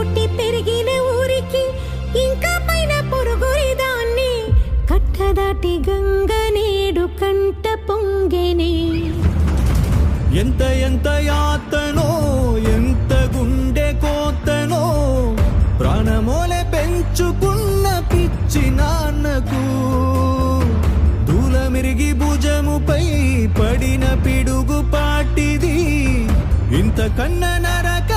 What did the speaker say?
పుట్టి పెరిగిన ఊరికి ఇంకా పైన పొరుగురి దాన్ని కట్టదాటి గంగ నేడు కంట పొంగెనే. ఎంత ఎంత యాతనో ఎంత గుండె కోతనో ప్రాణమోలే పెంచుకున్న పిచ్చి నాన్నకు దూలమిరిగి భుజముపై పడిన పిడుగు పాటిది ఇంతకన్నా నరక